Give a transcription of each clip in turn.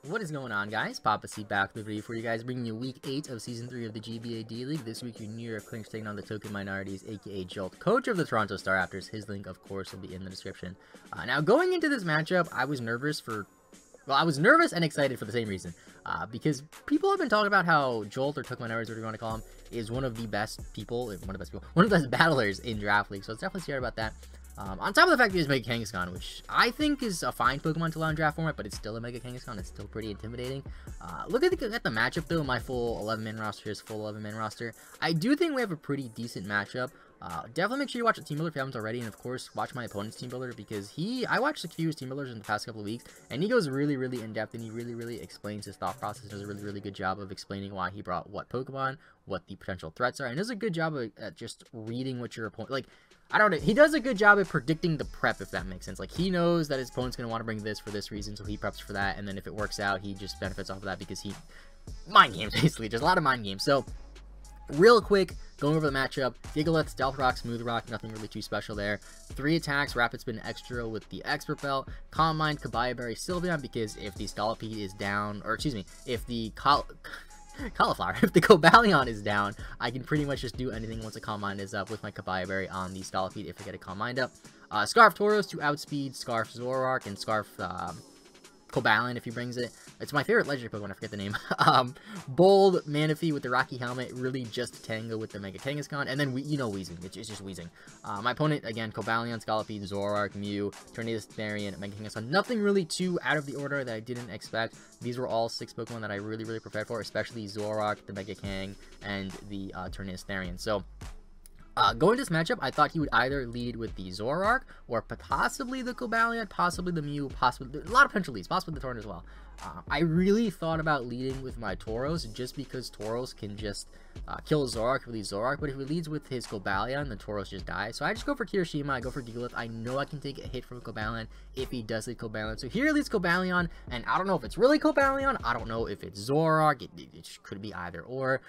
What is going on, guys? PaPaSea back with a video for you guys, bringing you week 8 of season 3 of the GBA D-League. This week, your New York Klinks taking on the token minorities, aka Jolt, coach of the Toronto Staraptors. His link, of course, will be in the description. Now, going into this matchup, I was nervous and excited for the same reason. Because people have been talking about how Jolt, or token minorities, whatever you want to call him, is one of the best battlers in Draft League. So it's definitely scared about that. On top of the fact that he's Mega Kangaskhan, which I think is a fine Pokemon to allow in draft format, but it's still a Mega Kangaskhan. It's still pretty intimidating. Look at the matchup, though. My full 11-man roster is full 11-man roster. I do think we have a pretty decent matchup. Definitely make sure you watch the team builder if you haven't already, and of course, watch my opponent's team builder, because I watched a few of his team builders in the past couple of weeks, and he goes really, really in-depth, and he really explains his thought process. Does a really good job of explaining why he brought what Pokemon, what the potential threats are, and does a good job at just reading what your opponent, like, I don't know, he does a good job at predicting the prep, if that makes sense. Like, he knows that his opponent's going to want to bring this for this reason, so he preps for that, and then if it works out, he just benefits off of that because he mind games, basically. There's a lot of mind games. So, real quick, going over the matchup, Gigalith, Stealth Rock, Smooth Rock, nothing really too special there. 3 attacks, Rapid Spin Extra with the Expert Belt, Calm Mind, Kabaya Berry, Sylveon, because if the Scolipede is down, or excuse me, if the Cauliflower, if the Cobalion is down, I can pretty much just do anything once a Calm Mind is up with my Kabaya Berry on the Scolipede if I get a Calm Mind up. Scarf Tauros to outspeed Scarf Zoroark, and Scarf Cobalion if he brings it. It's my favorite legendary Pokemon, I forget the name. Bold Manaphy with the Rocky Helmet, really just Tango with the Mega Kangaskhan, and then, Weezing. It's just Weezing. My opponent, again, Cobalion, Scolipede, Zoroark, Mew, Tornado, Therian, Mega Kangaskhan. Nothing really too out of the order that I didn't expect. These were all 6 Pokemon that I really prepared for, especially Zoroark, the Mega Kang, and the Tornado, Therian. So, going to this matchup, I thought he would either lead with the Zoroark, or possibly the Cobalion, possibly the Mew, possibly a lot of potential leads, possibly the Tornado as well. I really thought about leading with my Tauros, just because Tauros can just kill Zoroark with the Zoroark, but if he leads with his Cobalion, then Tauros just dies. So I just go for Kirishima, I go for Gigalith. I know I can take a hit from Cobalion if he does lead Cobalion. So here leads Cobalion, and I don't know if it's really Cobalion, I don't know if it's Zoroark, it could be either or.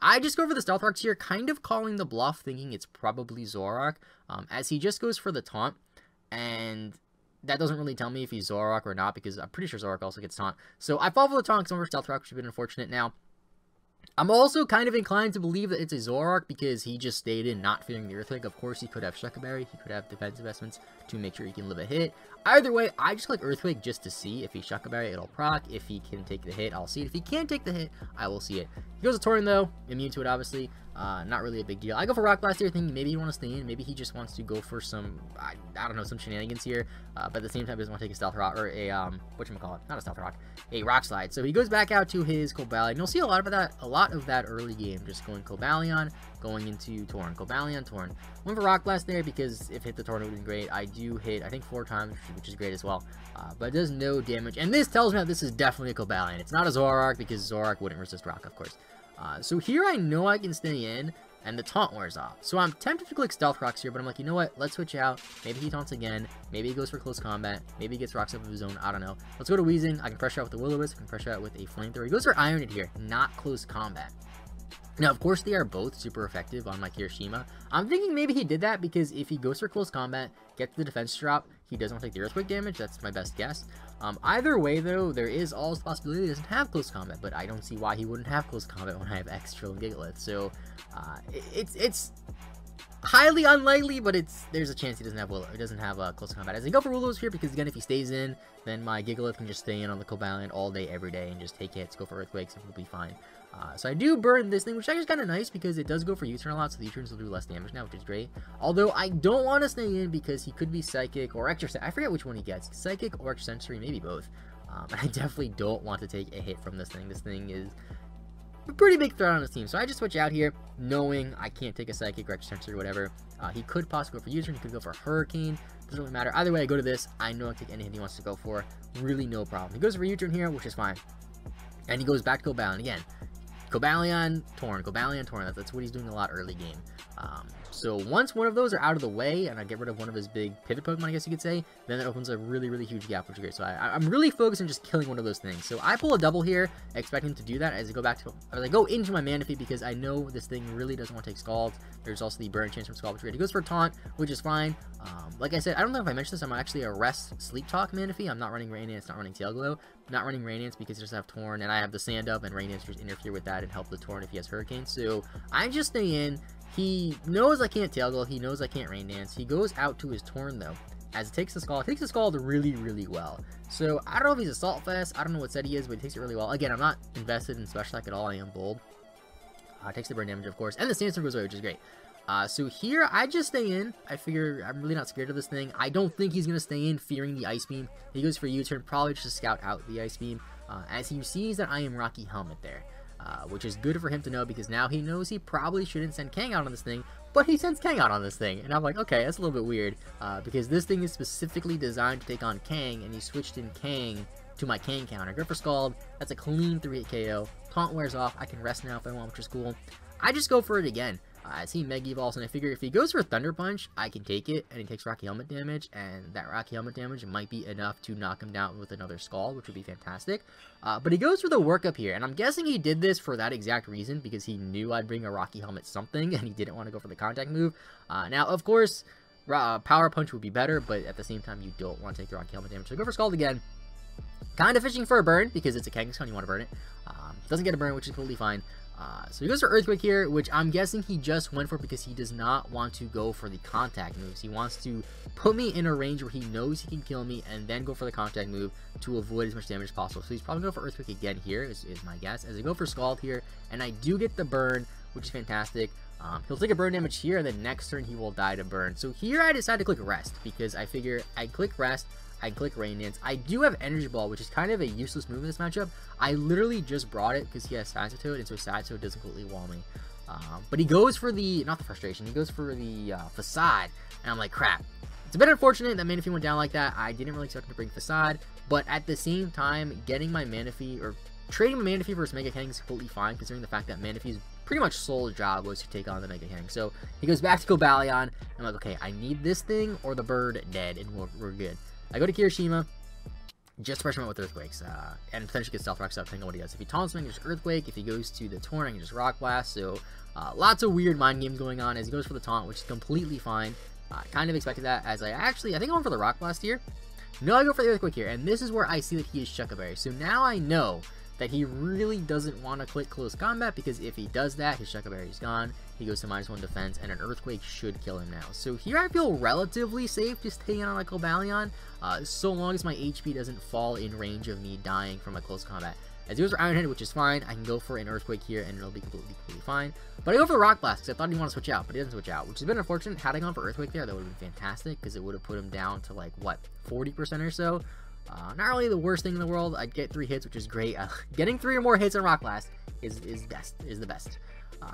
I just go for the Stealth Rocks here, kind of calling the bluff, thinking it's probably Zoroark, as he just goes for the taunt, and that doesn't really tell me if he's Zoroark or not, because I'm pretty sure Zoroark also gets taunt. So I fall for the taunt because I'm over Stealth Rock, which has been unfortunate. Now, I'm also kind of inclined to believe that it's a Zoroark because he just stayed in, not fearing the Earthquake. Of course, he could have Shucka Berry, he could have defense investments to make sure he can live a hit. Either way, I just click Earthquake just to see if he's Shucka Berry, it'll proc. If he can take the hit, I'll see it. If he can't take the hit, I will see it. He goes to Torn, though, immune to it, obviously. Not really a big deal. I go for Rock Blast here, thinking maybe he wants to stay in. Maybe he just wants to go for some, I don't know, some shenanigans here. But at the same time, he doesn't want to take a Stealth Rock, or a, whatchamacallit, not a Stealth Rock, a Rock Slide. So he goes back out to his Cobalion. You'll see a lot of that early game, just going Cobalion, going into Torn, Cobalion, Torn. Went for Rock Blast there, because if hit the Torn, it would have been great. I do hit, I think, 4 times, which is great as well. But it does no damage. And this tells me that this is definitely a Cobalion. It's not a Zoroark, because Zoroark wouldn't resist Rock, of course. So here I know I can stay in, and the taunt wears off. So I'm tempted to click Stealth Rocks here, but I'm like, you know what? Let's switch out. Maybe he taunts again. Maybe he goes for close combat. Maybe he gets rocks up of his own. I don't know. Let's go to Weezing. I can pressure out with the Will-O-Wisp. I can pressure out with a Flamethrower. He goes for Iron Head here, not close combat. Now, of course, they are both super effective on my Kirishima. I'm thinking maybe he did that because if he goes for close combat, gets the defense drop, he doesn't want to take the Earthquake damage. That's my best guess. Either way, though, there is always the possibility he doesn't have close combat, but I don't see why he wouldn't have close combat when I have Extra and Gigalith. So, it's highly unlikely, but there's a chance he doesn't have close combat. As I go for Will-O-Wisp here, because again, if he stays in, then my Gigalith can just stay in on the Cobalion all day, every day, and just take hits, go for Earthquakes, and we'll be fine. So I do burn this thing, which actually is kind of nice because it does go for U-turn a lot, so the U-turns will do less damage now, which is great. Although I don't want to stay in because he could be Psychic or Extra. I forget which one he gets, Psychic or Extra Sensory, maybe both. And I definitely don't want to take a hit from this thing. This thing is a pretty big threat on his team, so I just switch out here, knowing I can't take a Psychic or Extra Sensory or whatever. He could possibly go for U-turn, he could go for Hurricane. Doesn't really matter. Either way, I go to this. I know I can take any hit he wants to go for. Really no problem. He goes for U-turn here, which is fine. And he goes back to Cobalion again. Cobalion, Torn, Cobalion, Torn. That's what he's doing a lot early game. So once one of those are out of the way, and I get rid of one of his big pivot Pokemon, I guess you could say, then that opens a really, really huge gap, which is great. So I'm really focused on just killing one of those things. So I pull a double here, expecting to do that as I go into my Manaphy, because I know this thing really doesn't want to take Scald. There's also the burn chance from Scald, which is great. He goes for Taunt, which is fine. Like I said, I don't know if I mentioned this, I'm actually a Rest Sleep Talk Manaphy. I'm not running Rain Dance, not running Tail Glow. Not running Rain Dance because I just have Torn, and I have the Sand Up, and Rain Dance just interfere with that and help the Torn if he has Hurricane. So I just stay in. He knows I can't Tail Glow, he knows I can't Rain Dance. He goes out to his Torn though, as it takes the Scald really, really well. So I don't know if he's Assault Vest, I don't know what set he is, but he takes it really well. Again, I'm not invested in Special Attack at all, I am bold. Takes the burn damage, of course, and the Sandstorm goes away, which is great. So here, I just stay in. I figure I'm really not scared of this thing. I don't think he's going to stay in fearing the Ice Beam. He goes for U-turn, probably just to scout out the Ice Beam, as he sees that I am Rocky Helmet there. Which is good for him to know, because now he knows he probably shouldn't send Kang out on this thing, but he sends Kang out on this thing. And I'm like, okay, that's a little bit weird, because this thing is specifically designed to take on Kang, and he switched in Kang to my Kang counter. Go for Scald, that's a clean 3-hit KO. Taunt wears off, I can rest now if I want, which is cool. I just go for it again. As he Mega Evolves, and I figure if he goes for Thunder Punch, I can take it, and he takes Rocky Helmet damage, and that Rocky Helmet damage might be enough to knock him down with another Scald, which would be fantastic. But he goes for the workup here, and I'm guessing he did this for that exact reason, because he knew I'd bring a Rocky Helmet something, and he didn't want to go for the contact move. Now, of course, Power Punch would be better, but at the same time, you don't want to take the Rocky Helmet damage. So go for Scald again. Kind of fishing for a burn, because it's a Kangaskhan, you want to burn it. Doesn't get a burn, which is completely fine. So he goes for Earthquake here, which I'm guessing he just went for because he does not want to go for the contact moves. He wants to put me in a range where he knows he can kill me and then go for the contact move to avoid as much damage as possible. So he's probably going to go for Earthquake again here, is my guess, as I go for Scald here, and I do get the burn, which is fantastic. He'll take a burn damage here, and then next turn he will die to burn. So here I decide to click Rest, because I figure I click Rest, I click Rain Dance. I do have Energy Ball, which is kind of a useless move in this matchup. I literally just brought it because he has Scyther, and so Scyther doesn't completely wall me. But he goes for the, not the Frustration, he goes for the Facade, and I'm like, crap. It's a bit unfortunate that Manaphy went down like that. I didn't really expect him to bring Facade, but at the same time, getting my Manaphy, or trading Manaphy versus Mega Kang is completely fine, considering the fact that Manaphy's pretty much sole job was to take on the Mega Kang. So he goes back to Cobalion, and I'm like, okay, I need this thing or the bird dead, and we're good. I go to Kirishima, just pressure him out with Earthquakes, and potentially get Stealth Rocks up, depending on what he does. If he taunts me, I can just Earthquake. If he goes to the Torn, I can just Rock Blast. So, lots of weird mind games going on as he goes for the taunt, which is completely fine. Kind of expected that, as I think I went for the Rock Blast here. No, I go for the Earthquake here, and this is where I see that he is Shuckleberry. So now I know that he really doesn't want to click Close Combat, because if he does that, his Shuckleberry is gone. He goes to -1 defense, and an Earthquake should kill him now. So here I feel relatively safe just taking on my Cobalion, so long as my HP doesn't fall in range of me dying from a Close Combat. As he goes for Iron Head, which is fine, I can go for an Earthquake here, and it'll be completely fine. But I go for the Rock Blast, because I thought he'd want to switch out, but he doesn't switch out, which has been unfortunate. Had I gone for Earthquake there, that would have been fantastic, because it would have put him down to, like, what, 40% or so? Not really the worst thing in the world. I'd get 3 hits, which is great. Getting 3 or more hits on Rock Blast is the best.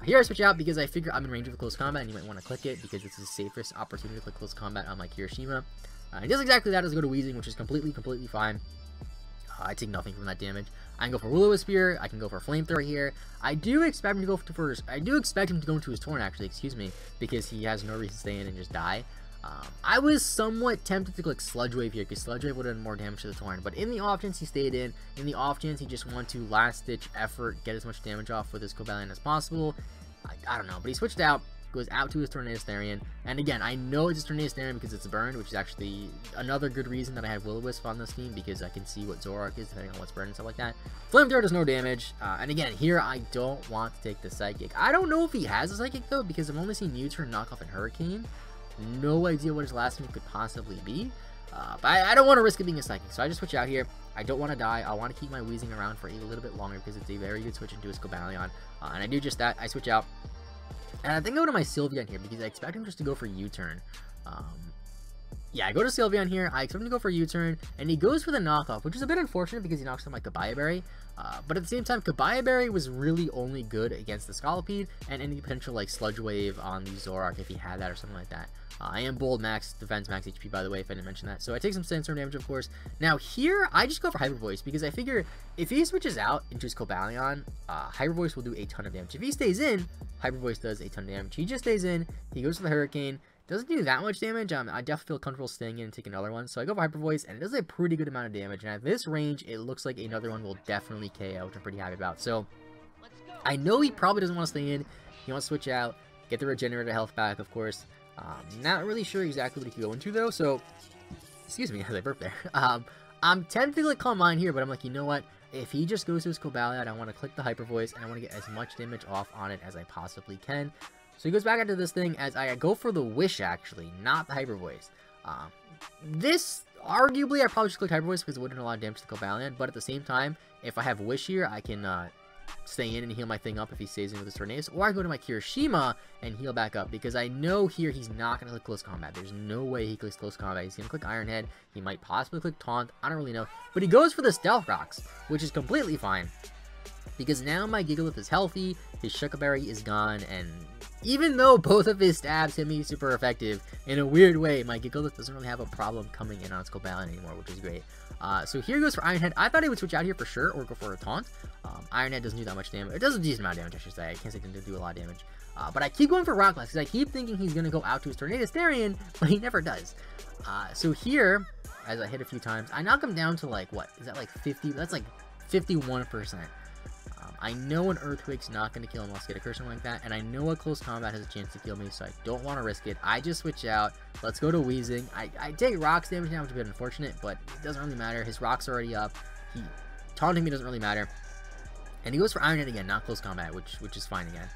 Here I switch out because I figure I'm in range of the Close Combat, and you might want to click it because it's the safest opportunity to click Close Combat on my Kirishima. He does exactly that as I go to Weezing, which is completely fine. I take nothing from that damage. I can go for Will-O-Wisp Spear. I can go for Flamethrower here. I do expect him to go into his Torn, actually, excuse me, because he has no reason to stay in and just die. I was somewhat tempted to click Sludge Wave here, because Sludge Wave would have done more damage to the Torn, but in the off chance he stayed in the off chance he just wanted to last ditch effort, get as much damage off with his Cobalion as possible, I don't know, but he switched out, goes out to his Tornadus Therian, and again, I know it's his Tornadus Therian because it's burned, which is actually another good reason that I had Will-O-Wisp on this team, because I can see what Zoroark is depending on what's burned and stuff like that. Flamethrower does no damage, and again, here I don't want to take the Psychic. I don't know if he has a Psychic though, because I've only seen U-turn, Knock Off, and Hurricane. No idea what his last move could possibly be, but I don't want to risk it being a Psychic, so I just switch out here. I don't want to die. I want to keep my Weezing around for a little bit longer because it's a very good switch into his Cobalion, and I do just that. I switch out, and I think I go to my Sylveon here because I expect him just to go for U-turn. yeah, I go to Sylveon here, I expect him to go for a U-turn, and he goes for the knockoff, which is a bit unfortunate because he knocks out my Kabaya Berry. But at the same time, Kabaya Berry was really only good against the Scolipede and any potential like Sludge Wave on the Zoroark if he had that or something like that. I am bold max defense, max HP, by the way, if I didn't mention that. So I take some sandstorm damage, of course. Now here, I just go for Hyper Voice because I figure if he switches out into his Cobalion, Hyper Voice will do a ton of damage. If he stays in, Hyper Voice does a ton of damage. He just stays in, he goes for the Hurricane. Doesn't do that much damage. I definitely feel comfortable staying in and taking another one. So I go for Hyper Voice, and it does a pretty good amount of damage. And at this range, it looks like another one will definitely KO, which I'm pretty happy about. So I know he probably doesn't want to stay in. He wants to switch out, get the Regenerator health back, of course. Not really sure exactly what he could go into, though. So, excuse me as I burp there. I'm tempted to like Calm Mind here, but I'm like, you know what? If he just goes to his Cobalion, I want to click the Hyper Voice, and I want to get as much damage off on it as I possibly can. So he goes back into this thing as I go for the Wish, actually, not the Hyper Voice. This, arguably, I probably just clicked Hyper Voice because it wouldn't do a lot of damage to the Cobalion, but at the same time, if I have Wish here, I can stay in and heal my thing up if he stays in with his Tornadus, or I go to my Kirishima and heal back up, because I know here he's not going to click Close Combat. There's no way he clicks Close Combat. He's going to click Iron Head. He might possibly click Taunt. I don't really know. But he goes for the Stealth Rocks, which is completely fine, because now my Gigalith is healthy, his Shuca Berry is gone, and even though both of his stabs hit me super effective, in a weird way, my Gigalith doesn't really have a problem coming in on its Cobalion anymore, which is great. So here goes for Iron Head. I thought he would switch out here for sure, or go for a Taunt. Iron Head doesn't do that much damage. It does a decent amount of damage, I should say. I can't say it didn't do a lot of damage. But I keep going for Rock Blast, because I keep thinking he's going to go out to his Tornadus Therian, but he never does. So here, as I hit a few times, I knock him down to like, what? Is that like 50? That's like 51%. I know an Earthquake's not going to kill him unless I get a curse or something like that, and I know a Close Combat has a chance to kill me, so I don't want to risk it. I just switch out. Let's go to Weezing. I take Rocks damage now, which is a bit unfortunate, but it doesn't really matter. His Rocks are already up. Taunting me doesn't really matter. And he goes for Iron Head again, not Close Combat, which is fine again.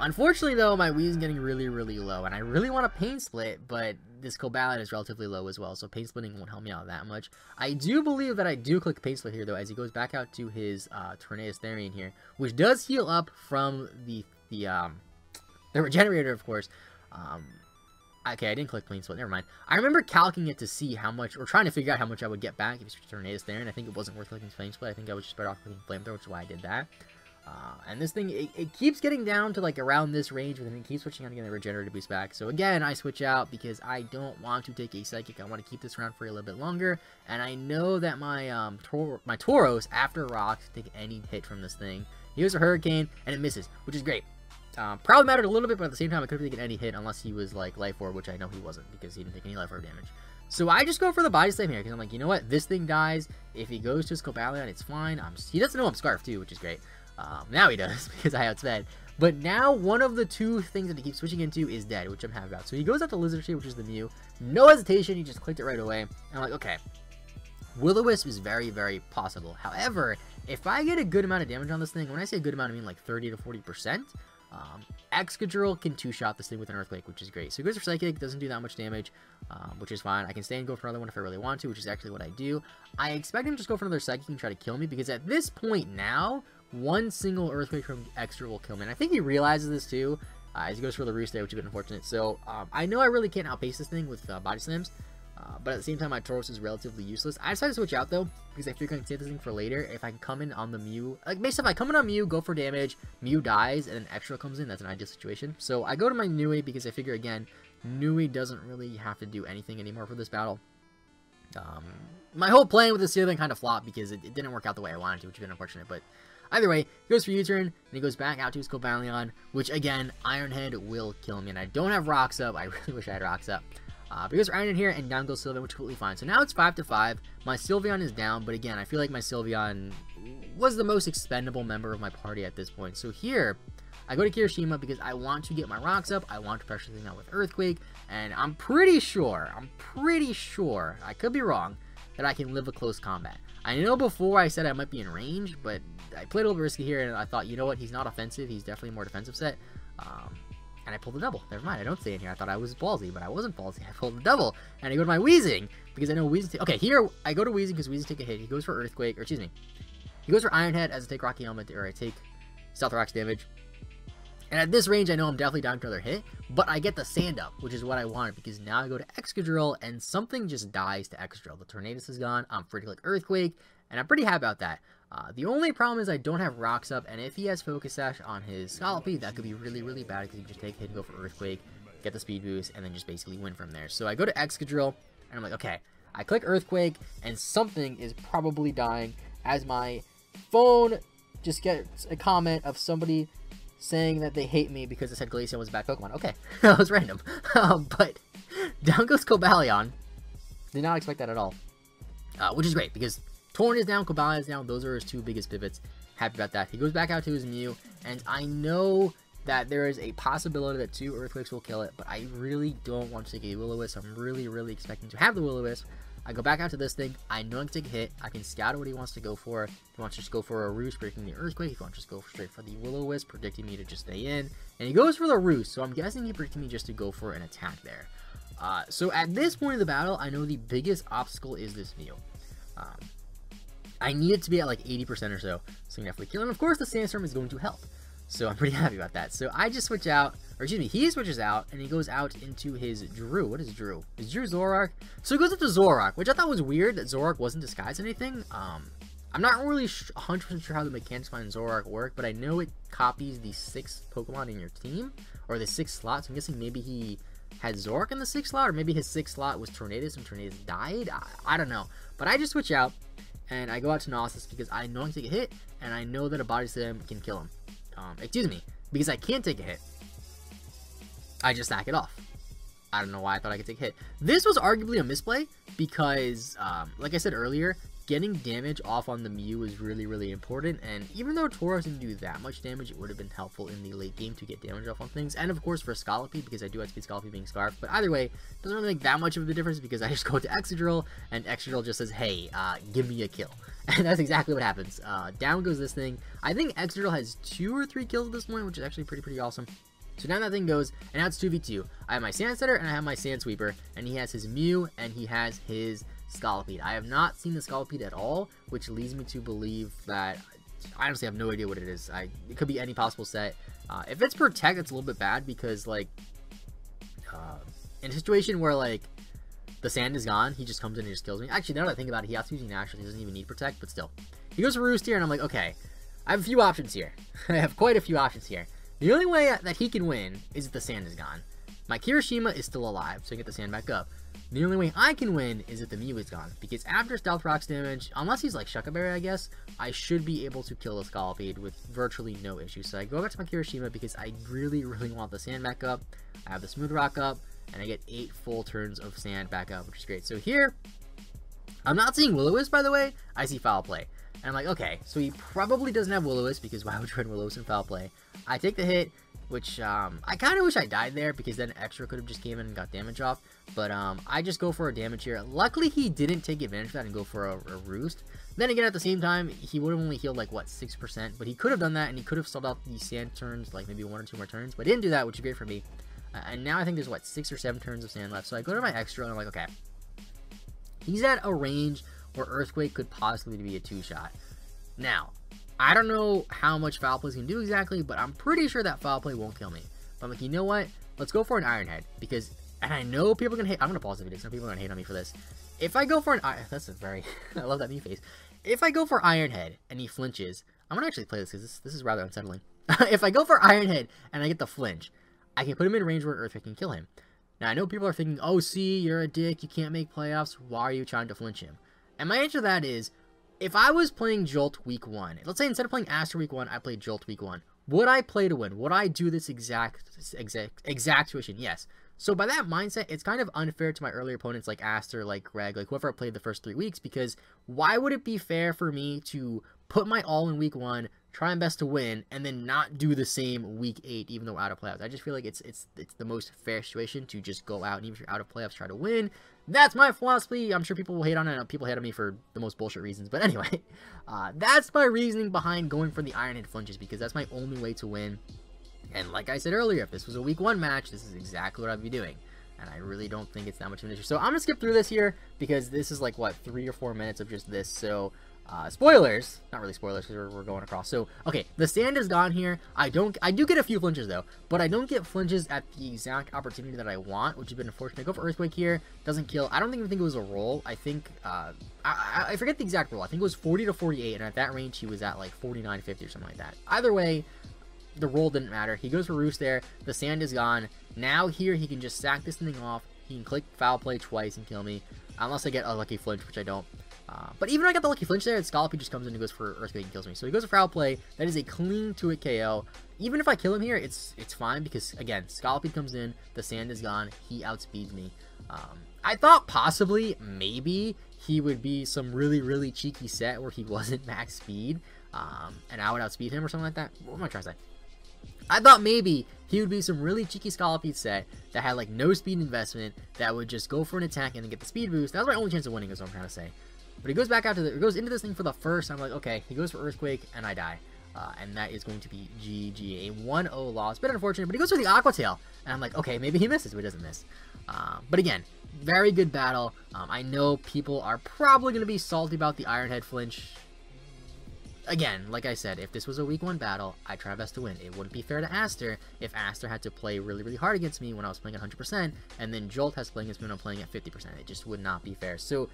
Unfortunately, though, my Weezing's getting really, really low, and I really want to Pain Split, but this Cobalion is relatively low as well, so Pain Splitting won't help me out that much. I do believe that I do click Pain Split here, though, as he goes back out to his Tornadus Therian here, which does heal up from the Regenerator, of course. Okay, I didn't click Pain Split, never mind. I remember calculating it to see how much, or trying to figure out how much I would get back if you switched to Tornadus Therian. I think it wasn't worth clicking Pain Split. I think I was just better off clicking Flamethrower, which is why I did that. And this thing, it keeps getting down to like around this range, but then it keeps switching on again the Regenerator boost back. So again, I switch out because I don't want to take a Psychic. I want to keep this around for a little bit longer. And I know that my my Tauros, after Rocks, take any hit from this thing. He goes a Hurricane, and it misses, which is great. Probably mattered a little bit, but at the same time, I couldn't have taken any hit unless he was like Life Orb, which I know he wasn't because he didn't take any Life Orb damage. So I just go for the Body Slam here because I'm like, you know what? This thing dies. If he goes to his Cobalion, it's fine. He doesn't know I'm Scarf too, which is great. Now he does, because I outsped. But now, one of the two things that he keeps switching into is dead, which I'm happy about. So he goes out to Lizard Tree, which is the Mew. No hesitation, he just clicked it right away. And I'm like, okay. Will-O-Wisp is very, very possible. However, if I get a good amount of damage on this thing, when I say a good amount, I mean like 30 to 40%, Excadrill can two-shot this thing with an Earthquake, which is great. So he goes for Psychic, doesn't do that much damage, which is fine. I can stay and go for another one if I really want to, which is actually what I do. I expect him to just go for another Psychic and try to kill me, because at this point now, one single Earthquake from Extra will kill me. And I think he realizes this too, as he goes for the Roost there, which is a bit unfortunate. So I know I really can't outpace this thing with Body Slams, but at the same time, my Tauros is relatively useless. I decided to switch out though, because I figure I can save this thing for later. If I can come in on the Mew, like basically if I come in on Mew, go for damage, Mew dies, and then Extra comes in, that's an ideal situation. So I go to my Nui, because I figure again, Nui doesn't really have to do anything anymore for this battle. My whole plan with the Sealing kind of flopped because it didn't work out the way I wanted to, which has been unfortunate, but either way, he goes for U-turn, and he goes back out to his Cobalion, which again, Iron Head will kill me, and I don't have Rocks up. I really wish I had Rocks up. But he goes for Iron Head here, and down goes Sylveon, which is completely fine. So now it's 5-5. My Sylveon is down, but again, I feel like my Sylveon was the most expendable member of my party at this point. So here, I go to Kirishima because I want to get my Rocks up. I want to pressure the thing out with Earthquake, and I'm pretty sure, I could be wrong, that I can live a close combat. I know before I said I might be in range, but I played a little bit risky here, and I thought, you know what, he's not offensive, he's definitely a more defensive set, and I pulled the double. Never mind, I don't stay in here. I thought I was ballsy, but I wasn't ballsy. I pulled the double, and I go to my Weezing, because I know Weezing... Okay, here, I go to Weezing because Weezing take a hit. He goes for Earthquake, or excuse me, he goes for Iron Head as I take Rocky Helmet, or I take Stealth Rocks damage. And at this range, I know I'm definitely down for another hit, but I get the sand up, which is what I wanted, because now I go to Excadrill, and something just dies to Excadrill. The Tornadus is gone, I'm free to click Earthquake, and I'm pretty happy about that. The only problem is I don't have Rocks up, and if he has Focus Sash on his Scolipede, that could be really, really bad, because he can just take a hit and go for Earthquake, get the speed boost, and then just basically win from there. So I go to Excadrill, and I'm like, okay, I click Earthquake, and something is probably dying, as my phone just gets a comment of somebody saying that they hate me because I said Glaceon was a bad Pokemon. Okay, that was random. But down goes Cobalion. Did not expect that at all. Which is great, because Torn is down, Cobalion is down. Those are his two biggest pivots. Happy about that. He goes back out to his Mew, and I know that there is a possibility that 2 Earthquakes will kill it, but I really don't want to take a Will-O-Wisp. I'm really, really expecting to have the Will-O-Wisp. I go back out to this thing. I know I can take a hit. I can scout what he wants to go for. If he wants to just go for a Roost, predicting the Earthquake. If he wants to just go straight for the Will-O-Wisp, predicting me to just stay in. And he goes for the Roost, so I'm guessing he predicted me just to go for an attack there. So at this point of the battle, I know the biggest obstacle is this Mew. I need it to be at like 80% or so, so I can definitely kill him. Of course, the Sandstorm is going to help. So I'm pretty happy about that. So I just switch out, or excuse me, he switches out, and he goes out into his Drew. What is Drew? Is Drew Zoroark? So he goes into Zoroark, which I thought was weird that Zoroark wasn't disguised anything. I'm not really 100% sure how the mechanics behind Zoroark work, but I know it copies the 6th Pokemon in your team, or the 6th slot. So I'm guessing maybe he had Zoroark in the 6th slot, or maybe his 6th slot was Tornadus and Tornadus died. I don't know. But I just switch out, and I go out to Nautilus because I know I can take a hit, and I know that a Body Slam can kill him. Excuse me, because I can't take a hit, I just sack it off. I don't know why I thought I could take a hit. This was arguably a misplay because, like I said earlier, getting damage off on the Mew is really, really important, and even though Tauros didn't do that much damage, it would have been helpful in the late game to get damage off on things, and of course for Scolipede, because I do have speed Scolipede being Scarf, but either way, it doesn't really make that much of a difference because I just go to Excadrill, and Excadrill just says, hey, give me a kill. And that's exactly what happens. Down goes this thing. I think Excadrill has 2 or 3 kills at this point, which is actually pretty awesome. So down that thing goes, and now it's 2v2. I have my Sand Setter, and I have my Sand Sweeper, and he has his Mew, and he has his Scolipede. I have not seen the Scolipede at all, which leads me to believe that I honestly have no idea what it is. It could be any possible set. If it's Protect, it's a little bit bad because, like, in a situation where, like, the sand is gone, he just comes in and just kills me. Actually, now that I think about it, he has to use Naturally. He doesn't even need Protect, but still. He goes for Roost here, and I'm like, okay, I have a few options here. I have quite a few options here. The only way that he can win is if the sand is gone. My Kirishima is still alive, so I get the sand back up. The only way I can win is if the Mew is gone, because after Stealth Rock's damage, unless he's like Shucka Berry, I guess, I should be able to kill the Scolipede with virtually no issue. So I go back to my Kirishima because I really want the sand back up. I have the Smooth Rock up, and I get 8 full turns of sand back up, which is great. So here, I'm not seeing Will-O-Wisp, by the way. I see Foul Play. And I'm like, okay, so he probably doesn't have Will-O-Wisp, because why would you run Will-O-Wisp in Foul Play? I take the hit, which I kind of wish I died there, because then Extra could have just came in and got damage off. But I just go for a damage here. Luckily, he didn't take advantage of that and go for a Roost. Then again, at the same time, he would have only healed like, what, 6%? But he could have done that, and he could have stalled out the sand turns, like maybe 1 or 2 more turns. But he didn't do that, which is great for me. And now I think there's, what, 6 or 7 turns of sand left. So I go to my Extra, and I'm like, okay. He's at a range where Earthquake could possibly be a 2-shot. Now, I don't know how much Foul Play is going to do exactly, but I'm pretty sure that Foul Play won't kill me. But I'm like, you know what? Let's go for an Iron Head, because, and I know people are going to hate, I'm going to pause the video, some people are going to hate on me for this. If I go for an Iron, that's a very, I love that Mew face. If I go for Iron Head, and he flinches, I'm going to actually play this, because this is rather unsettling. If I go for Iron Head, and I get the flinch, I can put him in range where Earthquake can kill him. Now, I know people are thinking, oh, see, you're a dick, you can't make playoffs, why are you trying to flinch him? And my answer to that is, if I was playing Jolt week 1, let's say instead of playing Aster week 1, I played Jolt week 1, would I play to win? Would I do this exact situation? Yes. So by that mindset, it's kind of unfair to my earlier opponents like Aster, like Greg, like whoever I played the first 3 weeks, because why would it be fair for me to put my all in week 1, try my best to win, and then not do the same week 8 even though we're out of playoffs? I just feel like it's the most fair situation to just go out, and even if you're out of playoffs, try to win. That's my philosophy. I'm sure people will hate on it. People hate on me for the most bullshit reasons. But anyway, that's my reasoning behind going for the Iron Head flinches, because that's my only way to win. And like I said earlier, if this was a week 1 match, this is exactly what I'd be doing. And I really don't think it's that much of an issue. So I'm going to skip through this here, because this is like, what, 3 or 4 minutes of just this. So Spoilers, not really spoilers because we're going across. So, okay, the sand is gone here. I do get a few flinches though, but I don't get flinches at the exact opportunity that I want, which has been unfortunate. I go for Earthquake here, doesn't kill. I don't even think it was a roll. I think, I forget the exact roll. I think it was 40 to 48, and at that range, he was at like 49, 50 or something like that. Either way, the roll didn't matter. He goes for Roost there. The sand is gone. Now here, he can just sack this thing off. He can click Foul Play twice and kill me, unless I get a lucky flinch, which I don't. But even if I got the lucky flinch there, Scallopy just comes in and goes for Earthquake and kills me. So he goes for Foul Play. That is a clean 2-hit KO. Even if I kill him here, it's fine because, again, Scallopy comes in, the sand is gone, he outspeeds me. I thought possibly, maybe, he would be some really, really cheeky set where he wasn't max speed, and I would outspeed him or something like that. What am I trying to say? I thought maybe he would be some really cheeky Scallopy set that had, like, no speed investment, that would just go for an attack and then get the speed boost. That was my only chance of winning, is what I'm trying to say. But he goes back out to the, goes into this thing for the first. I'm like, okay, he goes for Earthquake, and I die. And that is going to be GG. A 1-0 loss. Bit unfortunate, but he goes for the Aqua Tail. And I'm like, okay, maybe he misses, but he doesn't miss. But again, very good battle. I know people are probably going to be salty about the Iron Head flinch. Again, like I said, if this was a week 1 battle, I try my best to win. It wouldn't be fair to Aster if Aster had to play really, really hard against me when I was playing at 100%, and then Jolt has playing against me when I'm playing at 50%. It just would not be fair. So,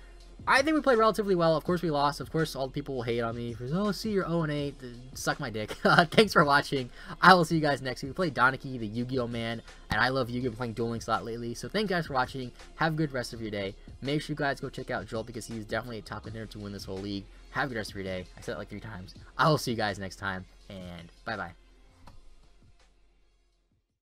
I think we played relatively well. Of course, we lost. Of course, all the people will hate on me. Oh, see, you're 0-8. Suck my dick. Thanks for watching. I will see you guys next week. We played Doniki, the Yu-Gi-Oh man, and I love Yu-Gi-Oh! Playing Duel Links a lot lately. So, thank you guys for watching. Have a good rest of your day. Make sure you guys go check out Jolt because he's definitely a top contender to win this whole league. Have a good rest of your day. I said it like 3 times. I will see you guys next time, and bye-bye.